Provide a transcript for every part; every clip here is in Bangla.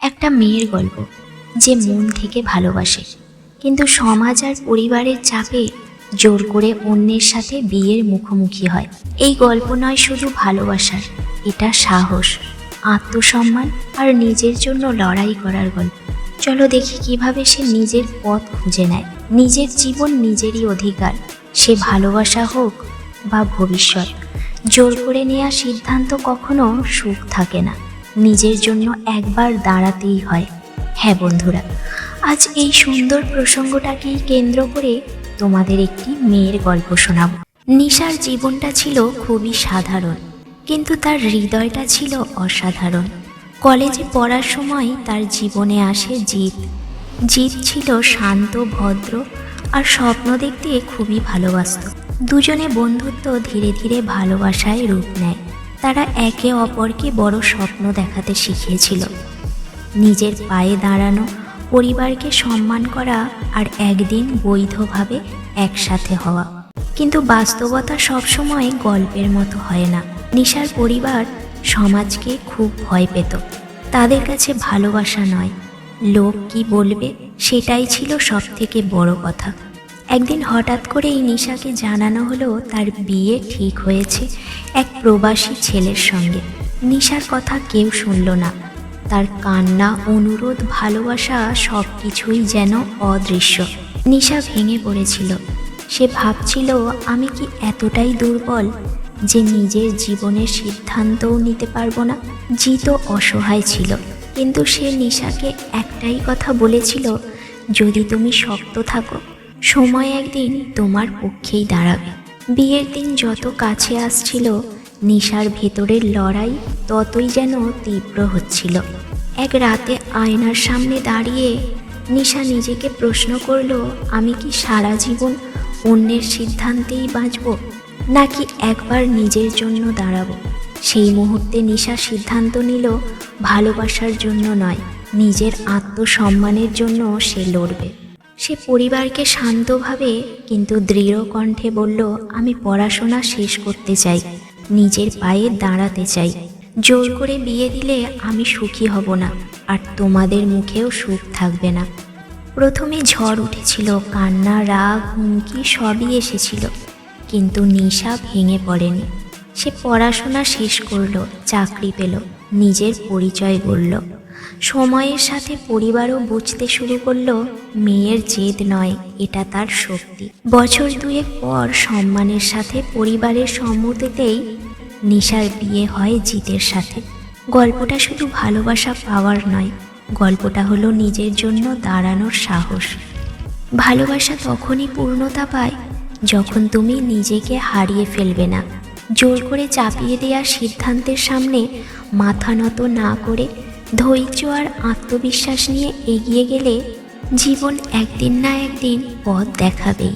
একটা মেয়ের গল্প যে মন থেকে ভালোবাসে, কিন্তু সমাজ আর পরিবারের চাপে জোর করে অন্যের সাথে বিয়ের মুখোমুখি হয়। এই গল্প নয় শুধু ভালোবাসার, এটা সাহস, আত্মসম্মান আর নিজের জন্য লড়াই করার গল্প। চলো দেখি কিভাবে সে নিজের পথ খুঁজে নেয়, নিজের জীবন নিজেরই অধিকার, সে ভালোবাসা হোক বা ভবিষ্যৎ। জোর করে নেওয়া সিদ্ধান্ত কখনো সুখ থাকে না, নিজের জন্য একবার দাঁড়াতেই হয়। হ্যাঁ বন্ধুরা, আজ এই সুন্দর প্রসঙ্গটাকেই কেন্দ্র করে তোমাদের একটি মেয়ের গল্প শোনাব। নিশার জীবনটা ছিল খুবই সাধারণ, কিন্তু তার হৃদয়টা ছিল অসাধারণ। কলেজে পড়ার সময় তার জীবনে আসে জিৎ। জিৎ ছিল শান্ত, ভদ্র আর স্বপ্ন দেখতে খুবই ভালোবাসত। দুজনে বন্ধুত্ব ধীরে ধীরে ভালোবাসায় রূপ নেয়। তারা একে অপরকে বড় স্বপ্ন দেখাতে শিখিয়েছিল, নিজের পায়ে দাঁড়ানো, পরিবারকে সম্মান করা আর একদিন বৈধভাবে একসাথে হওয়া। কিন্তু বাস্তবতা সবসময় গল্পের মতো হয় না। নিশার পরিবার সমাজকে খুব ভয় পেত। তাদের কাছে ভালোবাসা নয়, লোক কি বলবে সেটাই ছিল সবথেকে বড় কথা। একদিন হঠাৎ করেই নিশাকে জানানো হলো তার বিয়ে ঠিক হয়েছে এক প্রবাসী ছেলের সঙ্গে। নিশার কথা কেউ শুনল না। তার কান্না, অনুরোধ, ভালোবাসা সব কিছুই যেন অদৃশ্য। নিশা ভেঙে পড়েছিল। সে ভাবছিল, আমি কি এতটাই দুর্বল যে নিজের জীবনের সিদ্ধান্তও নিতে পারবো না? জিতও অসহায় ছিল, কিন্তু সে নিশাকে একটাই কথা বলেছিল, যদি তুমি শক্ত থাকো, সময় একদিন তোমার পক্ষেই দাঁড়াবে। বিয়ের দিন যত কাছে আসছিল, নিশার ভেতরের লড়াই ততই যেন তীব্র হচ্ছিল। এক রাতে আয়নার সামনে দাঁড়িয়ে নিশা নিজেকে প্রশ্ন করল, আমি কি সারা জীবন অন্যের সিদ্ধান্তেই বাঁচব, নাকি একবার নিজের জন্য দাঁড়াবো? সেই মুহূর্তে নিশা সিদ্ধান্ত নিল, ভালোবাসার জন্য নয়, নিজের আত্মসম্মানের জন্য সে লড়বে। সে পরিবারকে শান্তভাবে কিন্তু দৃঢ় কণ্ঠে বলল, আমি পড়াশোনা শেষ করতে চাই, নিজের পায়ে দাঁড়াতে চাই। জোর করে বিয়ে দিলে আমি সুখী হব না, আর তোমাদের মুখেও সুখ থাকবে না। প্রথমে ঝড় উঠেছিল, কান্না, রাগ, হুমকি সবই এসেছিল, কিন্তু নিশা ভেঙে পড়েনি। সে পড়াশোনা শেষ করলো, চাকরি পেল, নিজের পরিচয় গড়ল। সময়ের সাথে পরিবারও বুঝতে শুরু করলো, মেয়ের জেদ নয়, এটা তার শক্তি। বছর দুয়েক পর সম্মানের সাথে পরিবারের সম্মতিতেই নিশার বিয়ে হয় জিতের সাথে। গল্পটা শুধু ভালোবাসা পাওয়ার নয়, গল্পটা হলো নিজের জন্য দাঁড়ানোর সাহস। ভালোবাসা তখনই পূর্ণতা পায় যখন তুমি নিজেকে হারিয়ে ফেলবে না। জোর করে চাপিয়ে দেওয়া সিদ্ধান্তের সামনে মাথা নত না করে ধৈর্য আর আত্মবিশ্বাস নিয়ে এগিয়ে গেলে জীবন একদিন না একদিন পথ দেখাবেই।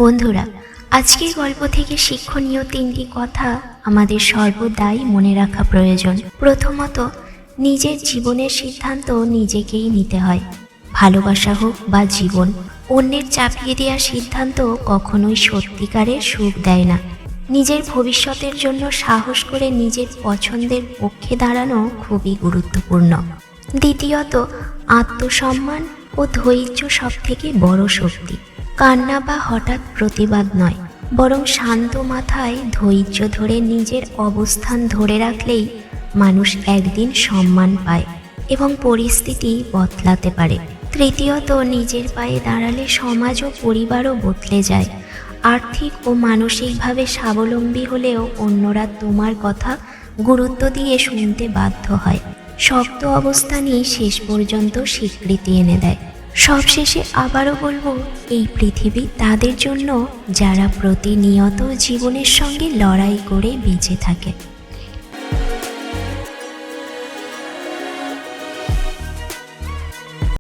বন্ধুরা, আজকের গল্প থেকে শিক্ষণীয় 3টি কথা আমাদের সর্বদাই মনে রাখা প্রয়োজন। প্রথমত, নিজের জীবনের সিদ্ধান্ত নিজেকেই নিতে হয়। ভালোবাসা হোক বা জীবন, অন্যের চাপিয়ে দেওয়া সিদ্ধান্ত কখনোই সত্যিকারের সুখ দেয় না। নিজের ভবিষ্যতের জন্য সাহস করে নিজের পছন্দের পক্ষে দাঁড়ানো খুবই গুরুত্বপূর্ণ। দ্বিতীয়ত, আত্মসম্মান ও ধৈর্য সবথেকে বড় শক্তি। কান্না বা হঠাৎ প্রতিবাদ নয়, বরং শান্ত মাথায় ধৈর্য ধরে নিজের অবস্থান ধরে রাখলেই মানুষ একদিন সম্মান পায় এবং পরিস্থিতি বদলাতে পারে। তৃতীয়ত, নিজের পায়ে দাঁড়ালে সমাজ ও পরিবারও বদলে যায়। আর্থিক ও মানসিকভাবে স্বাবলম্বী হলেও অন্যরা তোমার কথা গুরুত্ব দিয়ে শুনতে বাধ্য হয়। শক্ত অবস্থানই শেষ পর্যন্ত স্বীকৃতি এনে দেয়। সবশেষে আবারও বলবো, এই পৃথিবী তাদের জন্য যারা প্রতিনিয়ত জীবনের সঙ্গে লড়াই করে বেঁচে থাকে।